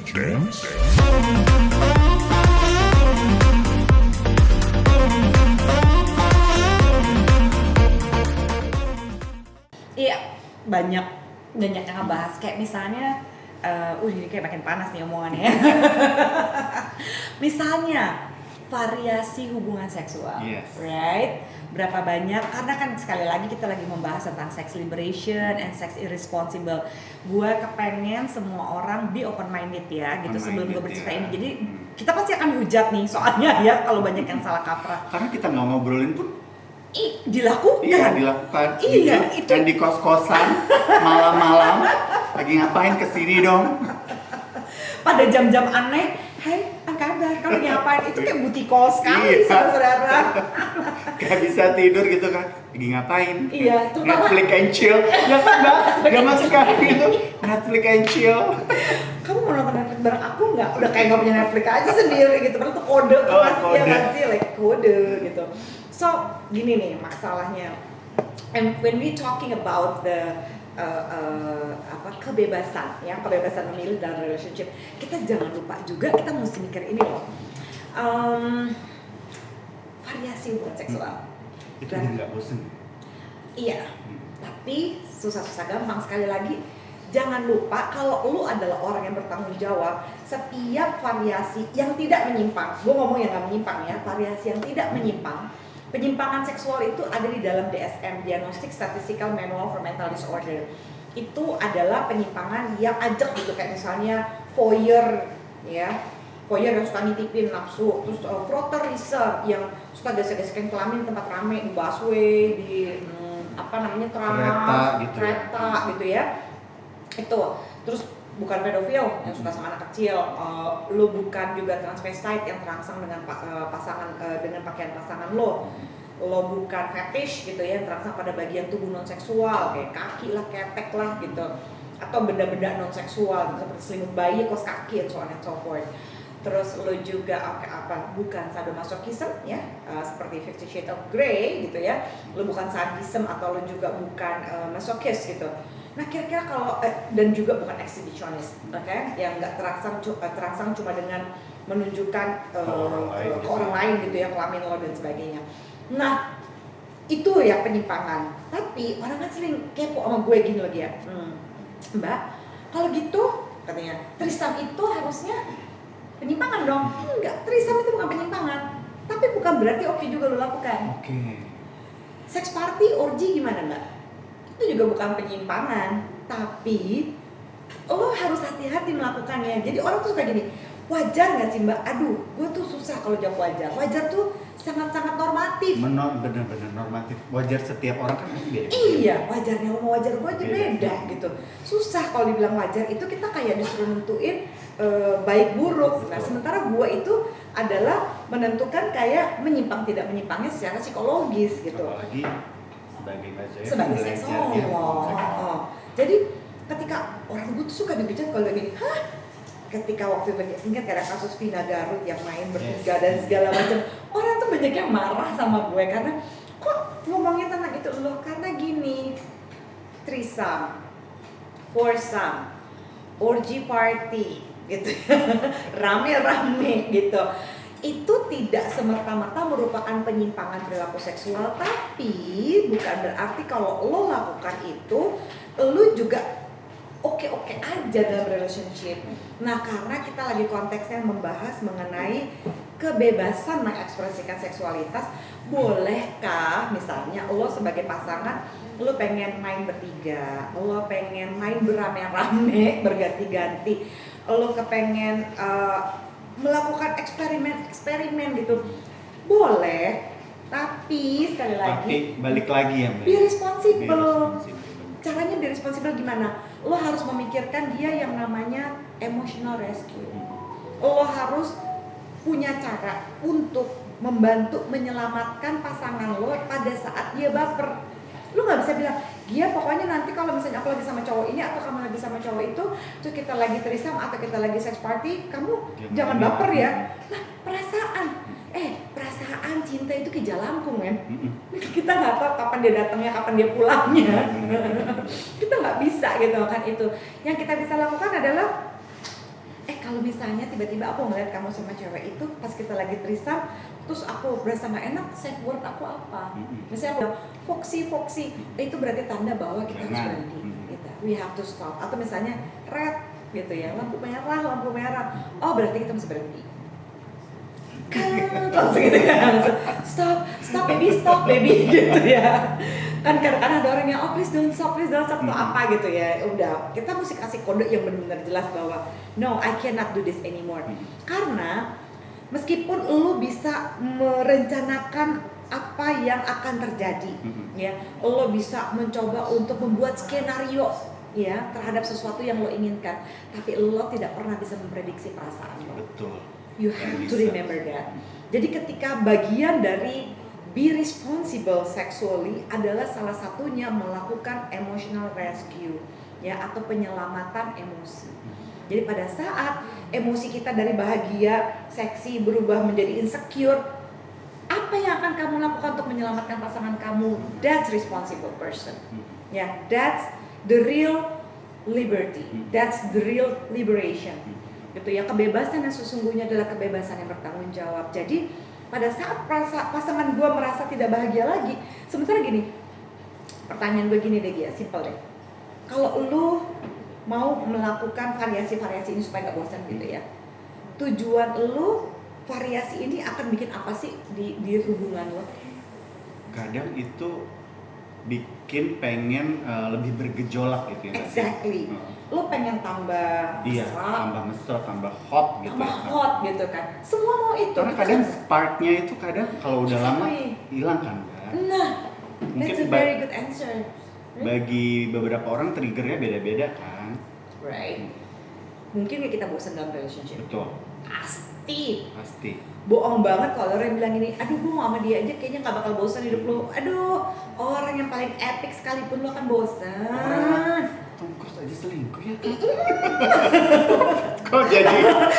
dance. Iya, banyak yang ngebahas kayak misalnya, ini kayak makin panas nih omongannya ya. Misalnya variasi hubungan seksual, Yes. right? Berapa banyak? Karena kan sekali lagi kita lagi membahas tentang sex liberation and sex irresponsible. Gue kepengen semua orang be open minded ya, gitu sebelum gue bercerita ya. ini. Jadi kita pasti akan dihujat nih soalnya ya kalau banyak yang salah kaprah. Karena kita nggak ngobrolin pun Dilakukan. iya dilakukan. Iya, gitu. itu. Dan di kos-kosan malam-malam lagi ngapain kesini dong? Pada jam-jam aneh, hai, apa kabar? Kamu lagi ngapain? Itu kayak booty call sekali, Iya. saudara-saudara. Gak bisa tidur gitu kan? Lagi ngapain? Iya, terutama- Netflix and chill. Ya kan mbak? Gak masuk kali gitu. Netflix and chill. Kamu mau nonton Netflix bareng aku nggak? Udah kayak nggak punya Netflix aja sendiri gitu. Padahal itu kode kelas ya kode. pasti like kode gitu. So gini nih masalahnya. And when we talking about the kebebasan ya, kebebasan memilih dalam relationship, kita jangan lupa juga kita mesti mikir ini loh. Variasi hubungan seksual. Itu jadi nggak bosen. Iya, tapi susah-susah gampang. Sekali lagi, jangan lupa kalau lu adalah orang yang bertanggung jawab, setiap variasi yang tidak menyimpang, gue ngomong yang gak menyimpang ya, variasi yang tidak menyimpang. Penyimpangan seksual itu ada di dalam DSM, Diagnostic Statistical Manual for Mental Disorder. Itu adalah penyimpangan yang ajak gitu, kayak misalnya voyeur ya, voyeur yang suka nitipin nafsu, terus frotteurism yang suka gesek-gesekin kelamin tempat rame, di busway, di kereta gitu ya. Itu terus bukan pedofil yang suka sama anak kecil, lo bukan juga transvestite yang terangsang dengan pasangan dengan pakaian pasangan lo bukan fetish gitu ya yang terangsang pada bagian tubuh non seksual kayak kaki lah, ketek lah gitu, atau benda-benda non seksual gitu, seperti selimut bayi, kaos kaki, and so on and so forth. Terus lo juga bukan sadomasochism ya, seperti 50 Shades of Grey gitu ya, lo bukan sadism atau lo juga bukan masochist gitu. Nah kira-kira kalau dan juga bukan exhibitionist, okay? Yang nggak terangsang cuma dengan menunjukkan ke orang lain gitu ya, kelamin lo dan sebagainya. Nah itu ya penyimpangan. Tapi orang kan sering kepo sama gue gini lagi ya, Mbak, kalau gitu katanya trisam itu harusnya penyimpangan dong. Enggak, trisam itu bukan penyimpangan, tapi bukan berarti oke juga lo lakukan. Oke. Sex party, orgy gimana Mbak? Itu juga bukan penyimpangan, tapi lo harus hati-hati melakukannya. Jadi orang tuh suka gini, wajar nggak sih Mbak? Aduh, gue tuh susah kalau jawab wajar. Wajar tuh sangat-sangat normatif. Bener-bener normatif. Wajar setiap orang kan pasti beda. Iya, wajarnya lo mau wajar gue aja beda gitu. Susah kalau dibilang wajar, itu kita kayak disuruh nentuin baik buruk. Nah sementara gue itu adalah menentukan kayak menyimpang tidak menyimpangnya secara psikologis gitu. Apalagi Sebagai seksolog. Jadi ketika orang gue tuh suka dibujat kalau gini, ketika waktu itu ingat ada kasus Vina Garut yang main bertiga dan segala macam, orang tuh banyak yang marah sama gue karena kok ngomongin tentang itu loh, karena gini, threesome, foursome, orgy party gitu, rame-rame gitu. Itu tidak semerta-merta merupakan penyimpangan perilaku seksual, tapi bukan berarti kalau lo lakukan itu lo juga oke-oke aja dalam relationship. Nah karena kita lagi konteksnya membahas mengenai kebebasan mengekspresikan seksualitas, bolehkah misalnya lo sebagai pasangan lo pengen main bertiga, lo pengen main berame-rame berganti-ganti, lo kepengen melakukan eksperimen gitu, boleh, tapi sekali lagi balik lagi ya Mbak. be responsible. Caranya be responsible gimana? Lo harus memikirkan dia yang namanya emotional rescue. Lo harus punya cara untuk membantu menyelamatkan pasangan lo pada saat dia baper. Lo nggak bisa bilang, dia pokoknya nanti kalau misalnya aku lagi sama cowok ini atau kamu lagi sama cowok itu, terus kita lagi threesome atau kita lagi sex party, kamu jangan baper ya. Nah perasaan cinta itu ke jalangkung kan. Kita nggak tahu kapan dia datangnya, kapan dia pulangnya. Kita nggak bisa gitu kan itu. Yang kita bisa lakukan adalah kalau misalnya tiba-tiba aku ngeliat kamu sama cewek itu pas kita lagi threesome, terus aku berasa nggak enak, safe word aku apa? Misalnya aku foxy, itu berarti tanda bahwa kita harus berhenti. Gitu. We have to stop. Atau misalnya red, gitu ya, lampu merah. Oh berarti kita mesti berhenti. Langsung gitu kan, stop baby, gitu ya. Kan kadang-kadang ada orang yang please don't stop atau apa gitu ya. Udah, kita mesti kasih kode yang benar-benar jelas bahwa no, I cannot do this anymore. Karena meskipun lu bisa merencanakan apa yang akan terjadi, ya, lo bisa mencoba untuk membuat skenario ya terhadap sesuatu yang lo inginkan, tapi lo tidak pernah bisa memprediksi perasaan lo. Betul. You have to remember that. Jadi ketika bagian dari be responsible sexually adalah salah satunya melakukan emotional rescue ya, atau penyelamatan emosi. Jadi pada saat emosi kita dari bahagia, seksi berubah menjadi insecure, apa yang akan kamu lakukan untuk menyelamatkan pasangan kamu? That's responsible person. Ya, that's the real liberty. That's the real liberation. Gitu ya, kebebasan yang sesungguhnya adalah kebebasan yang bertanggung jawab. Jadi pada saat pasangan gue merasa tidak bahagia lagi, sementara gini, pertanyaan gue gini deh, ya simple deh. Kalau lu mau melakukan variasi-variasi ini supaya gak bosan gitu ya, tujuan lu variasi ini akan bikin apa sih di hubungan lo? Kadang itu bikin pengen lebih bergejolak gitu ya. Exactly. Lo pengen tambah tambah mesra, tambah hot gitu. Tambah hot gitu kan. Semua mau itu. Karena kadang sparknya itu kadang kalau udah lama hilang kan, Mbak. Nah, mungkin that's a very good answer. Bagi beberapa orang triggernya beda-beda kan. Right. Mungkin kita bosan dalam relationship. Betul. Pasti. Bohong banget kalau orang bilang ini, aduh gue mau sama dia aja kayaknya gak bakal bosan hidup lo. Aduh, orang yang paling epic sekalipun lo akan bosan. Tom Cruise aja selingkuh ya kan? Kok jadi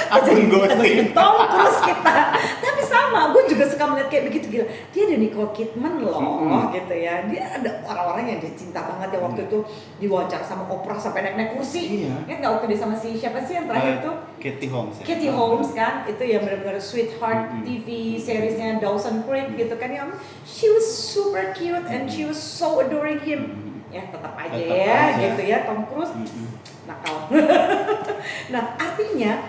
akun ghosting? Tom Cruise kita. Tapi sama, gue juga suka melihat kayak begitu, gila. Dia ada Nicole Kidman loh, gitu ya. Dia ada orang-orang yang dia cinta banget ya waktu itu diwawancara sama Oprah sampai naik-naik kursi. Iya. Kan waktu dia sama si siapa sih yang terakhir tuh? Katie Holmes ya. Katie Holmes kan, itu yang benar-benar sweetheart TV seriesnya Dawson Creek gitu kan ya. She was super cute and she was so adoring him. Ya tetap aja gitu ya Tom Cruise nakal. Nah artinya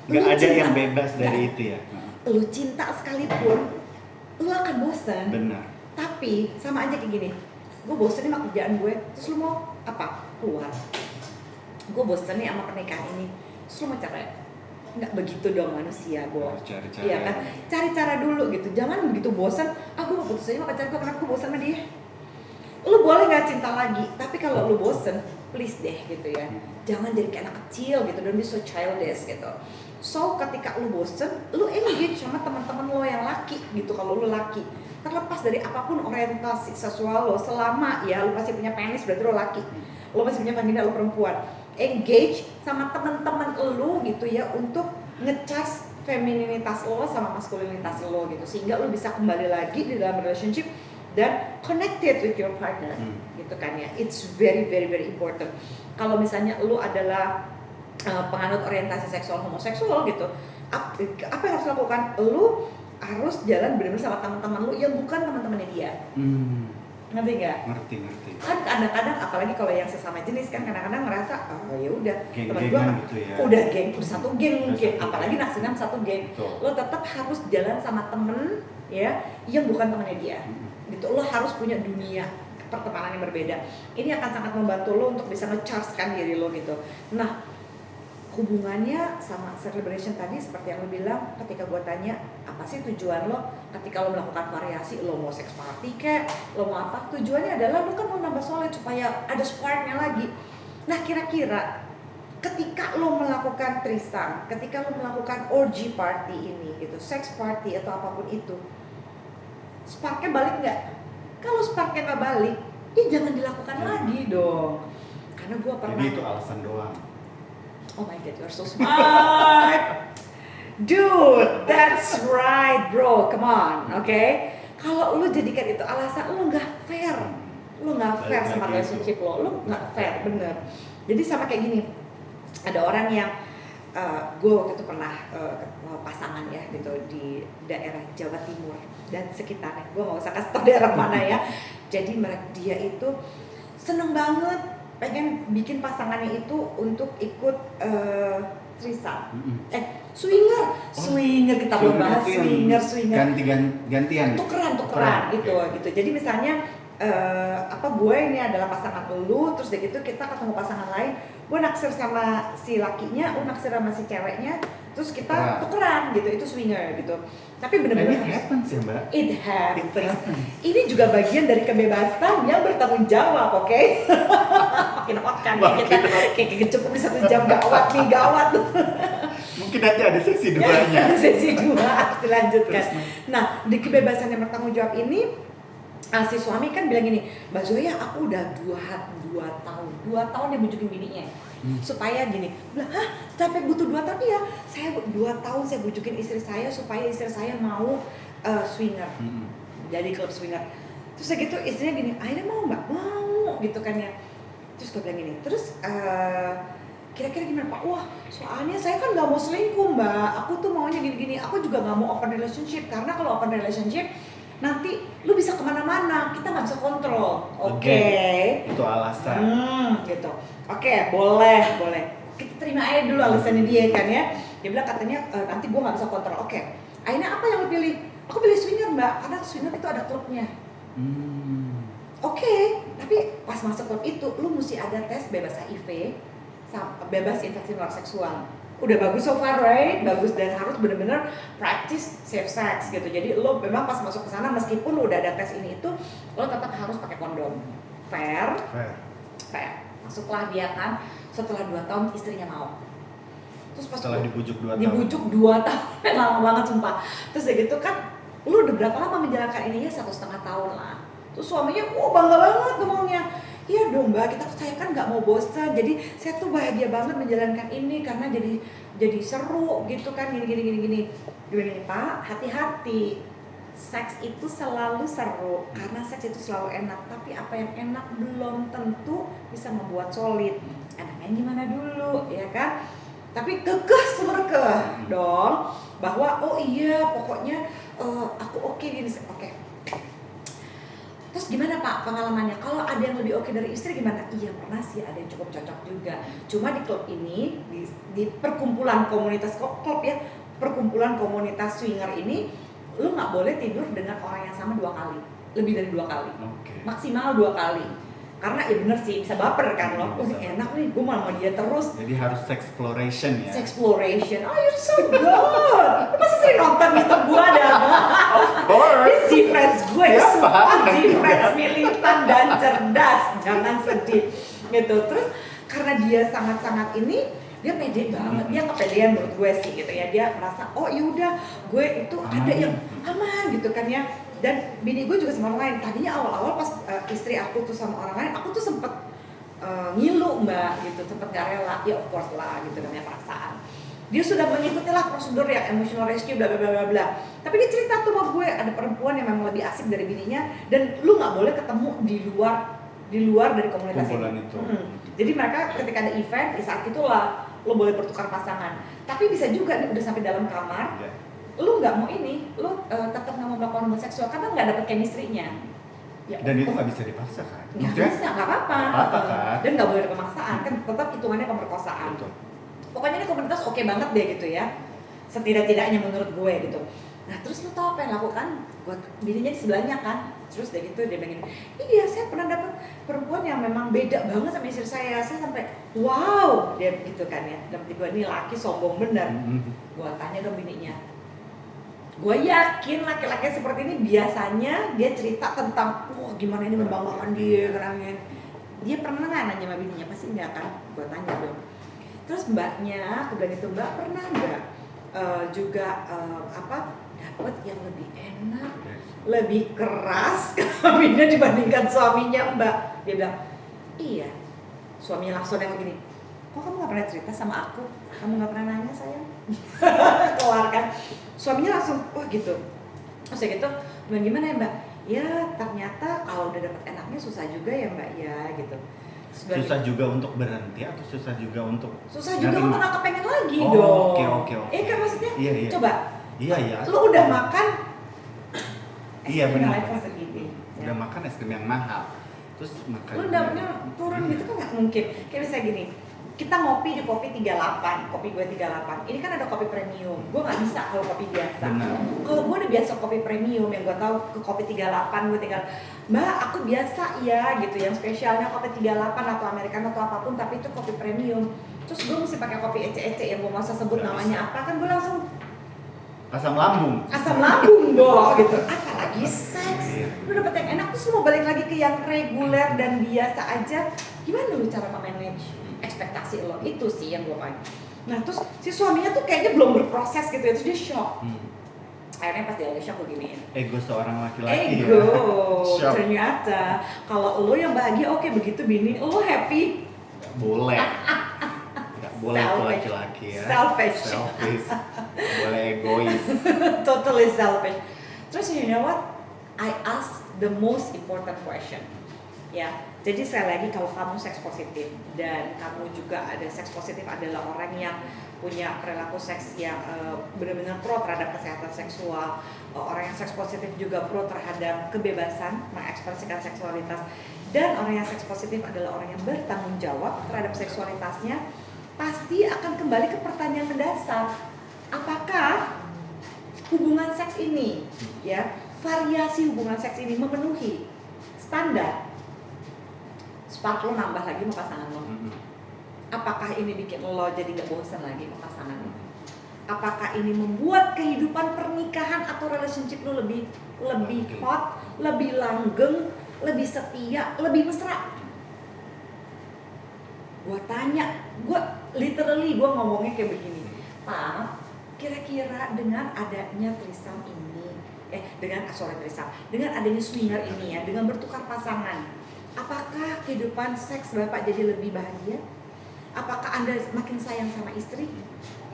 nggak ada yang bebas dari itu ya. Lu cinta sekalipun lu akan bosan. Benar. Tapi sama aja kayak gini, gue bosan nih sama kerjaan gue, terus lu mau apa? Keluar. Gue bosan nih sama pernikahan ini, terus lu mau cerai. Nggak begitu dong manusia, Bo. Cari-cara. Iya kan? Cari cara dulu gitu. Jangan begitu bosan, gue mau putus aja sama pacar gue, kenapa gue bosan sama dia? Lu boleh nggak cinta lagi, tapi kalau lu bosen, please deh gitu ya, jangan jadi kayak anak kecil gitu, don't be so childish gitu. So ketika lu bosen, lu engage sama teman-teman lo yang laki gitu. Kalau lu laki, terlepas dari apapun orientasi seksual lo, selama ya lu pasti punya penis berarti lo laki, lo pasti punya vagina lo perempuan. Engage sama teman-teman lu gitu ya untuk ngecas femininitas lo sama maskulinitas lo gitu, sehingga lu bisa kembali lagi di dalam relationship dan connected with your partner, gitu kan ya. It's very very very important. Kalau misalnya lu adalah penganut orientasi seksual homoseksual gitu, apa yang harus lakukan? Lu harus jalan benar-benar sama teman-teman lu yang bukan teman-temannya dia. Ngerti nggak? Ngerti. Kan kadang-kadang apalagi kalau yang sesama jenis kan kadang-kadang ngerasa ya udah teman gua gitu ya. udah satu geng mungkin, apalagi naksirnya satu geng. Lo tetap harus jalan sama temen ya yang bukan temannya dia. Gitu, lo harus punya dunia pertemanan yang berbeda. Ini akan sangat membantu lo untuk bisa nge-charge-kan diri lo gitu. Nah, hubungannya sama celebration tadi seperti yang lo bilang, ketika gue tanya apa sih tujuan lo ketika lo melakukan variasi, lo mau sex party kek, lo mau apa, tujuannya adalah lo kan mau nambah solid supaya ada sparknya lagi. Nah kira-kira ketika lo melakukan threesome, ketika lo melakukan orgy party ini gitu, sex party atau apapun itu, sparknya balik nggak? Kalau sparknya nggak balik, ya jangan dilakukan lagi dong. Karena gue pernah. Jadi itu alasan doang. Oh my god, you're so smart, dude. That's right, bro. Come on, okay? Kalau lu jadikan itu alasan, lu nggak fair. Lu nggak fair sama relationship lo. Lu nggak fair, bener. Jadi sama kayak gini. Ada orang yang gue waktu itu pernah pasangan ya gitu di daerah Jawa Timur dan sekitarnya, gue nggak usah kasih tau daerah mana ya. Jadi dia itu seneng banget pengen bikin pasangannya itu untuk ikut swinger kita belum bahas swinger gantian tukeran gitu. Jadi misalnya gue ini adalah pasangan lu, terus dari gitu kita ketemu pasangan lain, gue naksir sama si lakinya, lu naksir sama si ceweknya, terus kita tukeran gitu, itu swinger gitu. Tapi benar-benar it happens ya mbak. It happens. Ini juga bagian dari kebebasan yang bertanggung jawab, oke? Makin makan ya kita, kayak cukup 1 jam gawat. Mungkin nanti ada sesi 2-nya. Sesi 2 dilanjutkan. Nah, di kebebasan yang bertanggung jawab ini, si suami kan bilang gini, Mbak Zoya, aku udah 2 tahun dia bujukin bininya supaya gini. Bilang, sampai butuh 2 tahun ya? Saya 2 tahun saya bujukin istri saya supaya istri saya mau swinger, jadi klub swinger. Terus gitu istrinya gini, akhirnya mau Mbak? Mau gitu kan ya. Terus gue bilang gini, terus kira-kira gimana Pak? Wah, soalnya saya kan gak mau selingkuh Mbak, aku tuh maunya gini-gini, aku juga gak mau open relationship, karena kalau open relationship nanti lu bisa kemana-mana, kita nggak bisa kontrol. Oke. Itu alasan. Gitu. Oke, boleh. Kita terima aja dulu alasannya dia kan ya. Dia bilang katanya nanti gua nggak bisa kontrol. Oke. Akhirnya apa yang lu pilih? Aku pilih swinger Mbak, karena swinger itu ada klubnya. Oke. Tapi pas masuk klub itu, lu mesti ada tes bebas HIV, bebas infeksi menular seksual. Udah bagus so far, right? Bagus, dan harus benar-benar practice safe sex gitu. Jadi lo memang pas masuk ke sana meskipun lo udah ada tes ini itu, lo tetap harus pakai kondom. Fair. Masuklah dia kan, setelah 2 tahun istrinya mau. Terus pas setelah dibujuk 2 tahun. Dibujuk 2 tahun, lama banget sumpah. Terus ya gitu kan, lo udah berapa lama menjalankan ininya? 1,5 tahun lah. Terus suaminya, bangga banget ngomongnya. Iya dong Mbak, saya kan nggak mau bosan, jadi saya tuh bahagia banget menjalankan ini karena jadi seru gitu kan, gini Pak, hati-hati, seks itu selalu seru karena seks itu selalu enak, tapi apa yang enak belum tentu bisa membuat solid. Enaknya gimana dulu ya kan? Tapi kekeh dong bahwa oh iya pokoknya aku oke gini, oke. Terus gimana Pak pengalamannya? Kalau ada yang lebih oke dari istri gimana? Iya pernah sih, ada yang cukup cocok juga. Cuma di klub ini, di perkumpulan komunitas klub ya, perkumpulan komunitas swinger ini, lu nggak boleh tidur dengan orang yang sama 2 kali, lebih dari 2 kali, maksimal 2 kali. Karena ya bener sih bisa baper kan lo, ini enak nih, gue mau dia terus. Jadi harus sexploration ya. Sexploration, oh you're so good. Lu masih sering nonton YouTube gue ada. Of course. Si friends gue semua si friends militan dan cerdas, jangan sedih gitu. Terus karena dia sangat-sangat ini, dia pede banget, dia kepedean menurut gue sih gitu ya. Dia merasa oh yaudah gue itu ada yang aman gitu kan ya. Dan bini gue juga sama orang lain. Tadinya awal-awal pas istri aku tuh sama orang lain, aku tuh sempet ngilu Mbak gitu, sempet gak rela. Ya of course lah gitu namanya perasaan. Dia sudah mengikuti lah prosedur yang emotional rescue bla bla bla bla. Tapi dia cerita tuh sama gue ada perempuan yang memang lebih asik dari bininya dan lu nggak boleh ketemu di luar dari komunitas itu. Jadi mereka ketika ada event di saat itulah lu boleh bertukar pasangan. Tapi bisa juga nih udah sampai dalam kamar. Lu nggak mau ini, lu tetap nggak mau melakukan hubungan seksual karena nggak dapet chemistry-nya. Ya, dan itu nggak bisa dipaksa kan? Nggak bisa, nggak apa-apa. Kan? Dan nggak boleh ada pemaksaan, kan tetap hitungannya pemerkosaan. Betul. Pokoknya ini komunitas oke banget deh gitu ya, setidak-tidaknya menurut gue gitu. Nah terus lu tau apa yang lakukan? Gue bininya di sebelahnya kan, terus udah gitu dia bilang iya saya pernah dapet perempuan yang memang beda banget sama istri saya sampai wow dia gitu kan ya. Dan tiba ini laki sombong bener. Gue tanya dong bininya. Gue yakin laki-laki seperti ini biasanya dia cerita tentang wah gimana ini membanggakan dia kerangnya. Dia pernah nggak nanya sama bininya? Pasti enggak kan? Gue tanya dong. Terus mbaknya, aku bilang itu mbak pernah nggak juga dapat yang lebih enak, lebih keras kawinnya dibandingkan suaminya mbak? Dia bilang iya. Suaminya langsung yang begini. Kok kamu nggak pernah cerita sama aku? Kamu nggak pernah nanya sayang? Keluar kan? Suaminya langsung, oh gitu. Terus gitu, gimana ya mbak? Ya ternyata kalau udah dapet enaknya susah juga ya mbak ya gitu. Susah juga untuk berhenti atau susah juga untuk susah juga untuk nggak kepengen lagi Oh, dong. oke. Kan maksudnya, Iya. coba. Iya. Lu udah makan Iya benar. segini. Udah makan es krim yang mahal. Terus makan. Lu dapetnya turun gitu kan nggak mungkin. Kayak misalnya gini, kita ngopi di kopi 38, kopi gue 38. Ini kan ada kopi premium. Gue nggak bisa kalau kopi biasa. Kalau gue udah biasa kopi premium yang gue tahu ke kopi 38, gue tinggal, Mbak, aku biasa ya gitu, yang spesialnya kopi 38 atau americano atau apapun, tapi itu kopi premium. Terus gue mesti pakai kopi ece-ece yang gue masa sebut namanya apa, kan gue langsung asam lambung dong gitu. Apalagi seks, lu dapet yang enak terus lu mau balik lagi ke yang reguler dan biasa aja. Gimana lu cara manage ekspektasi lo? Itu sih yang gue pengen. Nah terus si suaminya tuh kayaknya belum berproses gitu ya, terus dia shock. Akhirnya pas dia lagi shock beginiin, ego seorang laki-laki ya. Ternyata kalau lo yang bahagia oke, begitu bini lo happy, Gak boleh itu laki-laki ya. Selfish. Boleh egois. Totally selfish. Terus you know what? I ask the most important question. Ya, jadi sekali lagi kalau kamu seks positif dan kamu juga ada seks positif adalah orang yang punya perilaku seks yang benar-benar pro terhadap kesehatan seksual, orang yang seks positif juga pro terhadap kebebasan mengekspresikan seksualitas, dan orang yang seks positif adalah orang yang bertanggung jawab terhadap seksualitasnya, pasti akan kembali ke pertanyaan mendasar. Apakah hubungan seks ini, ya, variasi hubungan seks ini memenuhi standar? Spark lo nambah lagi sama pasangan lo. Apakah ini bikin lo jadi gak bosan lagi sama pasangan lo? Apakah ini membuat kehidupan pernikahan atau relationship lo lebih hot, lebih langgeng, lebih setia, lebih mesra? Gue tanya, gue literally ngomongnya kayak begini, Pak, kira-kira dengan adanya threesome ini, dengan adanya swinger ini ya, dengan bertukar pasangan, apakah kehidupan seks Bapak jadi lebih bahagia? Apakah Anda makin sayang sama istri?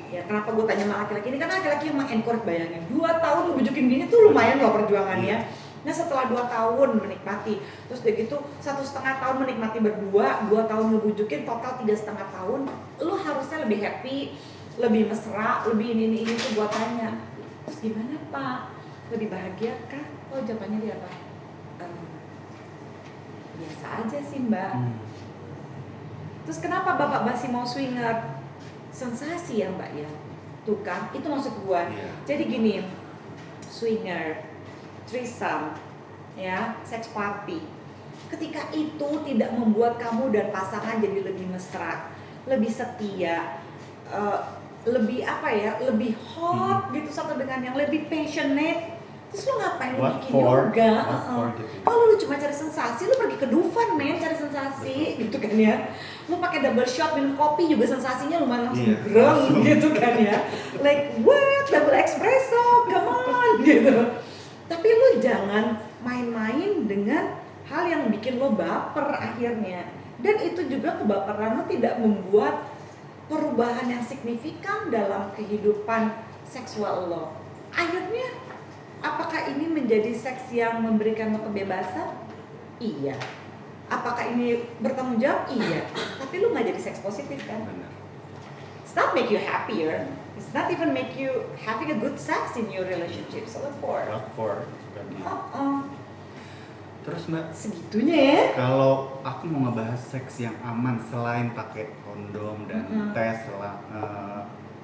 Ya, kenapa gue tanya sama laki-laki ini? Karena laki-laki yang encourage, bayangin 2 tahun ngebujukin gini tuh lumayan loh perjuangannya. Nah setelah 2 tahun menikmati, terus udah gitu 1,5 tahun menikmati berdua, 2 tahun ngebujukin, total 3,5 tahun, lu harusnya lebih happy, lebih mesra, lebih ini tuh gue tanya. Terus gimana Pak? Lebih bahagia kah? Oh jawabannya dia apa? Biasa aja sih Mbak. Terus kenapa Bapak masih mau swinger? Sensasi ya Mbak ya. Tuh kan, itu maksud gue. Jadi gini, swinger, threesome, ya, sex party. Ketika itu tidak membuat kamu dan pasangan jadi lebih mesra, lebih setia, lebih lebih hot gitu satu dengan yang lebih passionate. Terus lu ngapain bikin yoga? Kalau lu cuma cari sensasi, lu pergi ke Dufan men, cari sensasi gitu kan ya. Lu pakai double shot minum kopi juga sensasinya lumayan langsung greng gitu kan ya. Like what? Double espresso, come on gitu. Tapi lu jangan main-main dengan hal yang bikin lo baper akhirnya. Dan itu juga kebaperan lo tidak membuat perubahan yang signifikan dalam kehidupan seksual lo. Akhirnya apakah ini menjadi seks yang memberikan lo kebebasan? Iya. Apakah ini bertanggung jawab? Iya. Tapi lu gak jadi seks positif kan? Benar. It's not make you happier. It's not even make you having a good sex in your relationship. So what for? Terus Mbak, segitunya ya? Kalau aku mau ngebahas seks yang aman selain pakai kondom dan tes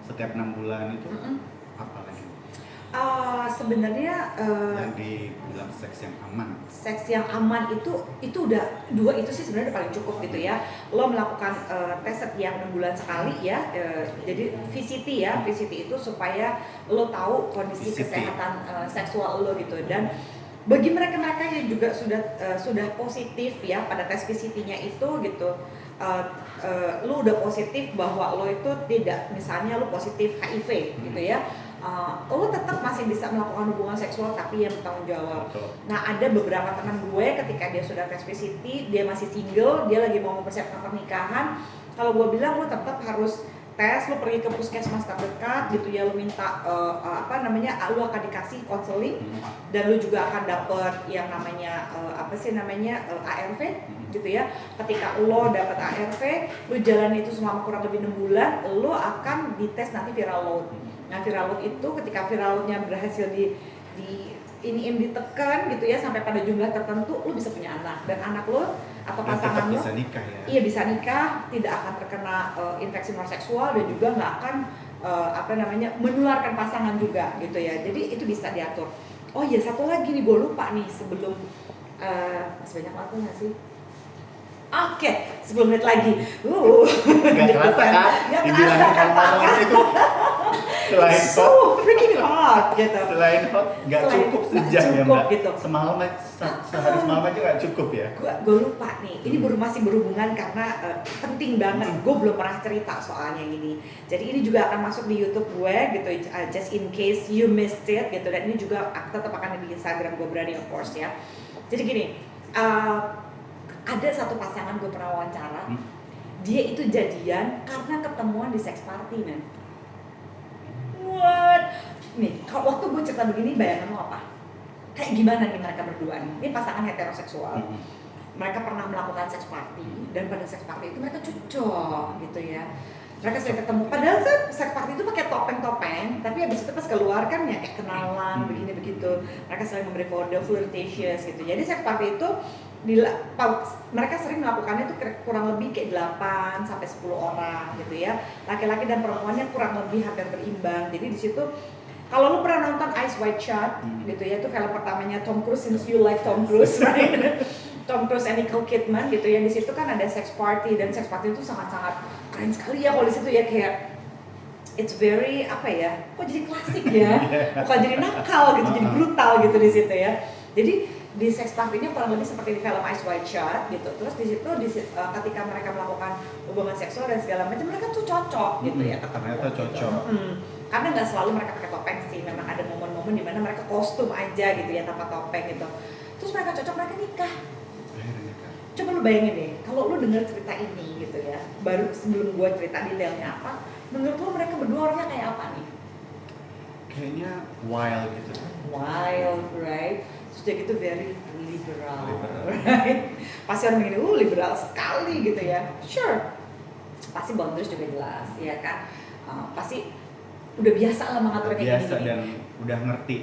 setiap 6 bulan itu apa lagi? Sebenarnya yang dibilang seks yang aman. Seks yang aman itu udah 2 itu sih sebenarnya udah paling cukup gitu ya. Lo melakukan tes setiap 6 bulan sekali ya. Jadi VCT ya, VCT itu supaya lo tahu kondisi kesehatan seksual lo gitu. Dan bagi mereka-mereka yang juga sudah positif ya pada tes VCT-nya itu gitu, lo udah positif bahwa lo itu tidak, misalnya lo positif HIV gitu ya. Lo tetap masih bisa melakukan hubungan seksual tapi yang bertanggung jawab. Nah ada beberapa teman gue ketika dia sudah tes VCT, dia masih single, dia lagi mau mempersiapkan pernikahan. Kalau gue bilang lo tetap harus tes, lu pergi ke puskesmas terdekat gitu ya, lu minta lu akan dikasih konseling dan lu juga akan dapet yang namanya ARV gitu ya. Ketika lo dapet ARV, lu jalan itu selama kurang lebih 6 bulan, lu akan dites nanti viral load. Nah, viral load itu ketika viral loadnya berhasil ditekan gitu ya sampai pada jumlah tertentu, lu bisa punya anak, dan anak lo atau pasangan lo bisa nikah ya. Iya, bisa nikah, tidak akan terkena infeksi menular seksual dan juga nggak akan menularkan pasangan juga gitu ya. Jadi itu bisa diatur. Oh iya, satu lagi nih gue lupa nih sebelum masih banyak waktu nggak sih? Oke, 10 menit lagi. Gak kerasa kan? Dibilangin kalimat itu selain so freaking hot gitu. Selain hot, gak cukup sejam ya Mbak? Gitu. Semalam, sehari semalam aja gak cukup ya? Gue lupa nih, ini masih berhubungan karena penting banget. Gue belum pernah cerita soalnya ini. Jadi ini juga akan masuk di YouTube gue gitu, just in case you missed it gitu. Dan ini juga tetap akan di Instagram gue, Berani of course ya. Jadi gini, ada satu pasangan gue pernah wawancara, dia itu jadian karena ketemuan di sex party, men. What? Nih, kalau waktu gue cerita begini, bayangan lo apa? Kayak gimana nih mereka berdua nih? Ini pasangan heteroseksual. Mereka pernah melakukan sex party, dan pada sex party itu mereka cocok gitu ya. Mereka sering ketemu, padahal sex party itu pakai topeng-topeng, tapi habis itu pas keluar kan ya kayak kenalan begini begitu. Mereka sering memberi kode flirtatious gitu. Jadi sex party itu mereka sering melakukannya itu kurang lebih kayak 8 sampai 10 orang gitu ya. Laki-laki dan perempuannya kurang lebih hampir berimbang. Jadi di situ kalau lu pernah nonton Eyes Wide Shut gitu ya, itu film pertamanya Tom Cruise, since you like Tom Cruise, right? Tom Cruise and Nicole Kidman gitu ya. Di situ kan ada sex party, dan sex party itu sangat-sangat keren sekali ya kalau di situ ya, kayak it's very kok jadi klasik ya, bukan jadi nakal gitu, jadi brutal gitu di situ ya. Jadi di sex party-nya kurang lebih seperti di film Eyes Wide Shut gitu. Terus di situ ketika mereka melakukan hubungan seksual dan segala macam, mereka tuh cocok gitu ya. Ternyata cocok. Karena nggak selalu mereka pakai topeng sih, memang ada momen-momen di mana mereka kostum aja gitu ya tanpa topeng gitu. Terus mereka cocok, mereka nikah. Coba lu bayangin deh, kalau lu dengar cerita ini gitu ya, baru sebelum gua cerita detailnya apa, menurut lu mereka berdua orangnya kayak apa nih? Kayaknya wild gitu. Wild, right? Sudah gitu very liberal. Right? Pasti orang begini, liberal sekali gitu ya. Sure, pasti boundaries juga jelas, ya kan? Pasti udah biasa lah mengatur kayak biasa gini. Dan udah ngerti.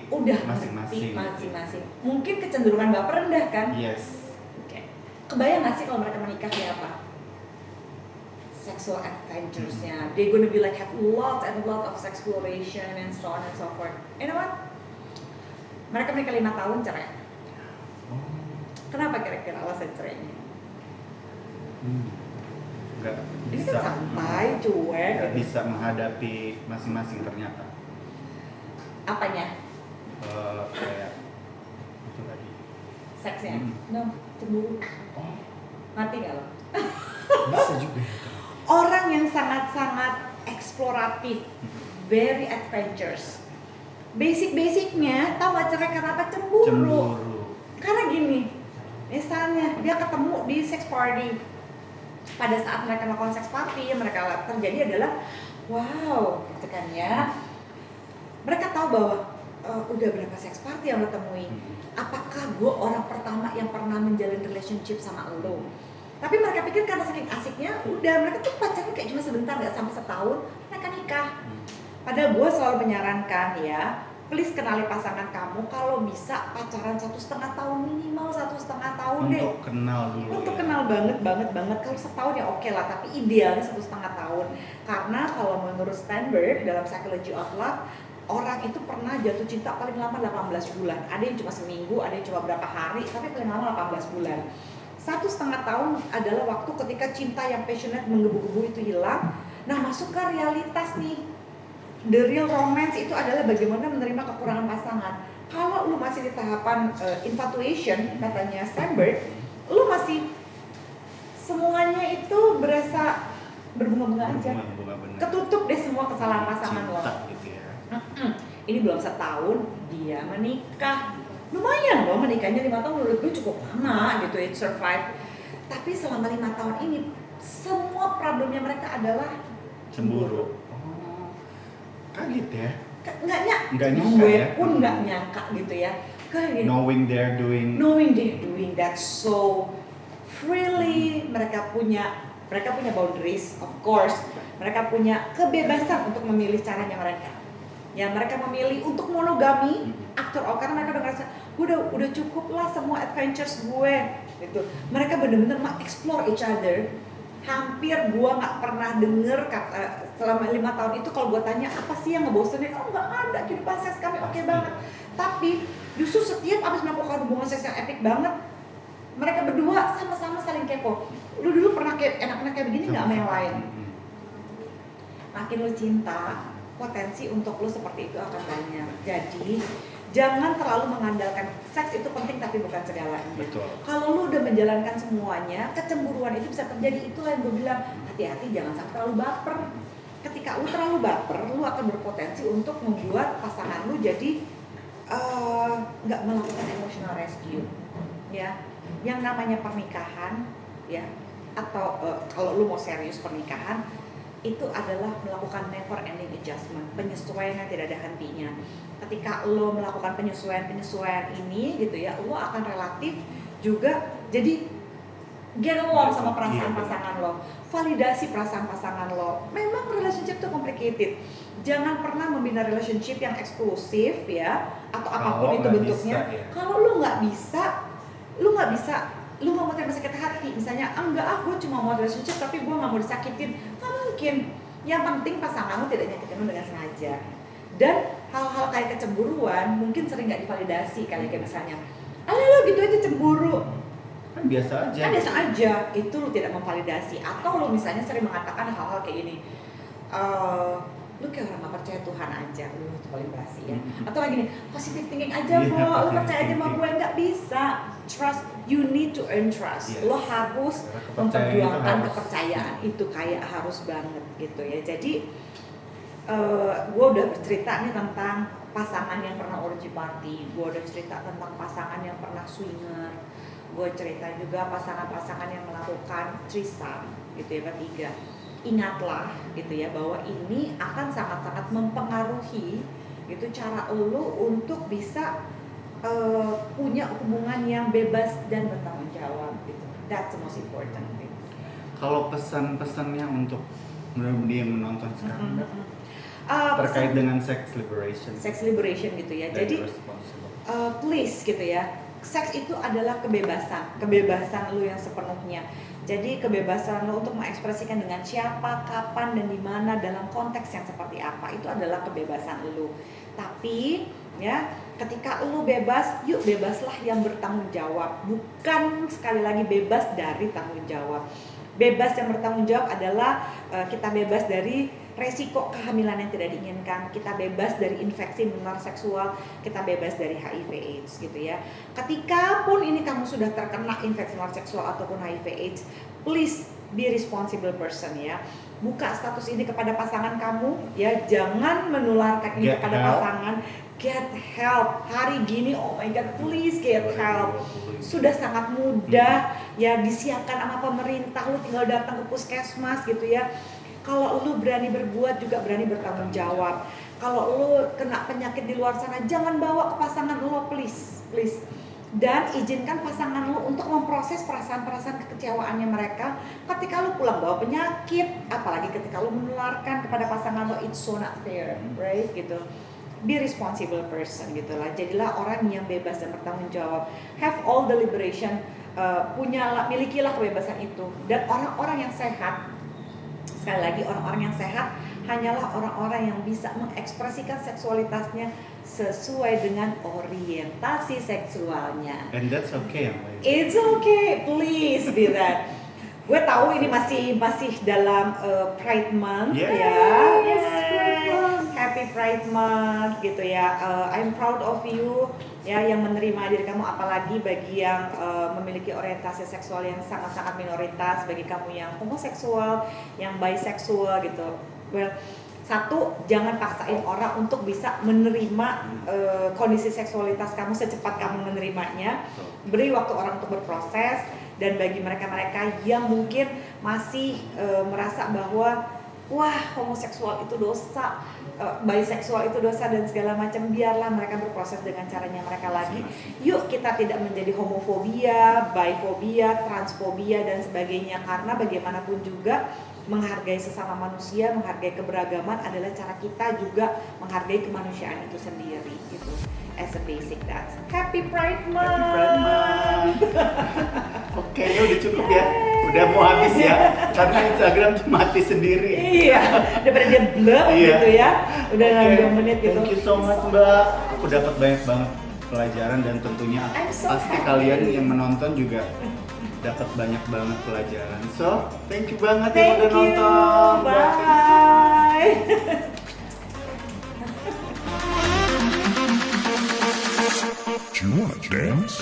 Masing-masing. Mungkin kecenderungan baper rendah kan? Yes. Kebayang gak sih kalau mereka menikah kayak apa? Sexual adventures-nya, they're gonna be like have lots and lots of sexploration and so on and so forth. You know what? Mereka menikah 5 tahun cerai. Kenapa kira-kira alasan cerainya? Nggak Ini bisa. kan santai, cuek. Nggak bisa menghadapi masing-masing ternyata. Apanya? Kayak itu tadi. Seksnya? No, cemburu. Mati gak lo? Bisa juga. Orang yang sangat-sangat eksploratif, very adventurous. Basic-basicnya, tau gak cerai karena apa? Cemburu. Karena gini, misalnya dia ketemu di sex party. Pada saat mereka melakukan sex party, yang mereka terjadi adalah wow, gitu kan ya. Mereka tahu bahwa udah berapa sex party yang lo temui. Apakah gue orang pertama yang pernah menjalin relationship sama lo? Tapi mereka pikir karena saking asiknya, udah mereka tuh pacaran kayak cuma sebentar, gak sampai setahun, mereka nikah. Padahal gue selalu menyarankan ya, please kenali pasangan kamu kalau bisa pacaran 1,5 tahun, minimal 1,5 tahun deh. Untuk kenal dulu. Untuk kenal banget. Kalau setahun ya oke lah, tapi idealnya 1,5 tahun. Karena kalau menurut Steinberg dalam Psychology of Love, orang itu pernah jatuh cinta paling lama 18 bulan. Ada yang cuma seminggu, ada yang cuma berapa hari, tapi paling lama 18 bulan. 1,5 tahun adalah waktu ketika cinta yang passionate menggebu-gebu itu hilang. Nah, masuk ke realitas nih. The real romance itu adalah bagaimana menerima kekurangan pasangan. Kalau lu masih di tahapan infatuation, katanya Steinberg, lu masih semuanya itu berasa berbunga-bunga aja. Ketutup deh semua kesalahan pasangan lo. Gitu ya. Ini belum setahun dia menikah. Lumayan loh menikahnya 5 tahun, menurut gue cukup lama gitu ya, survive. Tapi selama 5 tahun ini semua problemnya mereka adalah cemburu. Oh, kaget ya? Nggak Nggak nyangka gue ya? pun nggak nyangka gitu ya. Kayak gini, Knowing they're doing that so freely, mereka punya boundaries, of course. Mereka punya kebebasan untuk memilih caranya mereka. Ya, mereka memilih untuk monogami after all, karena mereka udah ngerasa udah cukup lah semua adventures gue gitu. Mereka bener-bener explore each other. Hampir gue nggak pernah denger selama 5 tahun itu kalau gue tanya apa sih yang ngebosenin, oh nggak ada, kehidupan seks kami oke banget. Tapi justru setiap abis melakukan hubungan seks yang epic banget, mereka berdua sama-sama saling kepo. Lu dulu pernah kayak enak-enak kayak begini nggak sama yang lain? Makin lu cinta, potensi untuk lu seperti itu akan banyak. Jadi jangan terlalu mengandalkan seks itu penting tapi bukan segalanya. Betul. Kalau lu udah menjalankan semuanya, kecemburuan itu bisa terjadi. Itulah yang gue bilang, hati-hati jangan sampai terlalu baper. Ketika lu terlalu baper, lu akan berpotensi untuk membuat pasangan lu jadi nggak melakukan emotional rescue. Ya, yang namanya pernikahan, ya, atau kalau lu mau serius pernikahan, itu adalah melakukan never ending adjustment, penyesuaian yang tidak ada hentinya. Ketika lo melakukan penyesuaian ini gitu ya, lo akan relatif juga jadi get along sama perasaan pasangan lo, validasi perasaan pasangan lo. Memang relationship itu complicated. Jangan pernah membina relationship yang eksklusif ya, atau apapun itu bentuknya. Ya. Kalau lo nggak bisa, lu nggak mau terima sakit hati, misalnya enggak, gue cuma mau relationship tapi gue nggak mau disakitin, nggak mungkin. Yang penting pasangan lu tidak nyakitin lu dengan sengaja. Dan hal-hal kayak kecemburuan mungkin sering nggak divalidasi, kayak misalnya, lo gitu aja cemburu, kan biasa aja. Itu lu tidak memvalidasi. Atau lu misalnya sering mengatakan hal-hal kayak gini, lu kayak orang gak percaya Tuhan aja, lu itu paling basi ya. Atau lagi nih, positive thinking aja kok, lu percaya aja sama gue, nggak bisa. Trust, you need to earn trust. Lo harus memperjuangkan kepercayaan itu kayak harus banget gitu ya. Jadi gue udah bercerita nih tentang pasangan yang pernah orgy party, gue udah cerita tentang pasangan yang pernah swinger, gue cerita juga pasangan-pasangan yang melakukan threesome gitu ya, bertiga. Ingatlah gitu ya bahwa ini akan sangat-sangat mempengaruhi gitu cara lo untuk bisa punya hubungan yang bebas dan bertanggung jawab gitu. That's the most important thing. Kalau pesan-pesannya untuk dia menonton sekarang terkait dengan sex liberation gitu ya. Jadi please gitu ya, seks itu adalah kebebasan lu yang sepenuhnya. Jadi kebebasan lo untuk mengekspresikan dengan siapa, kapan, dan di mana, dalam konteks yang seperti apa, itu adalah kebebasan lo. Tapi ya, ketika lo bebas, yuk bebaslah yang bertanggung jawab. Bukan sekali lagi bebas dari tanggung jawab. Bebas yang bertanggung jawab adalah kita bebas dari resiko kehamilan yang tidak diinginkan, kita bebas dari infeksi menular seksual, kita bebas dari HIV/AIDS gitu ya. Ketika pun ini kamu sudah terkena infeksi menular seksual ataupun HIV/AIDS, please be responsible person ya. Buka status ini kepada pasangan kamu ya, jangan menularkan ini kepada pasangan. Get help. Hari gini, oh my god, please get help. Sudah sangat mudah ya, disiapkan sama pemerintah, lu tinggal datang ke puskesmas gitu ya. Kalau lu berani berbuat juga berani bertanggung jawab. Kalau lu kena penyakit di luar sana, jangan bawa ke pasangan lu, please. Dan izinkan pasangan lu untuk memproses perasaan-perasaan kekecewaannya mereka ketika lu pulang bawa penyakit, apalagi ketika lu menularkan kepada pasangan lu. It's so not fair, right? Gitu. Be responsible person gitulah. Jadilah orang yang bebas dan bertanggung jawab. Have all the liberation, milikilah kebebasan itu. Dan orang-orang yang sehat, sekali lagi orang-orang yang sehat hanyalah orang-orang yang bisa mengekspresikan seksualitasnya sesuai dengan orientasi seksualnya. And that's okay. It's okay, please be that. Gue tahu ini masih dalam Pride Month ya. Yes, Happy Pride Month gitu ya. I'm proud of you ya yang menerima diri kamu, apalagi bagi yang memiliki orientasi seksual yang sangat-sangat minoritas, bagi kamu yang homoseksual, yang bisexual gitu. Well, satu, jangan paksain orang untuk bisa menerima kondisi seksualitas kamu secepat kamu menerimanya. Beri waktu orang untuk berproses. Dan bagi mereka-mereka yang mungkin masih merasa bahwa wah homoseksual itu dosa, biseksual itu dosa dan segala macam. Biarlah mereka berproses dengan caranya mereka lagi. Yuk kita tidak menjadi homofobia, bifobia, transfobia dan sebagainya, karena bagaimanapun juga menghargai sesama manusia, menghargai keberagaman adalah cara kita juga menghargai kemanusiaan itu sendiri gitu. As a basic that. Happy Pride Month. Happy Pride Month. Oke, ya udah cukup ya. Udah mau habis ya. Karena Instagram tuh mati sendiri. Iya, daripada dia blur gitu ya. Udah 2 menit gitu. Thank you so much Mbak. Aku dapat banyak banget pelajaran dan tentunya so pasti happy. kalian yang menonton juga dapat banyak banget pelajaran. So, thank you banget yang Thank udah you. nonton. Bye. Do you want to dance?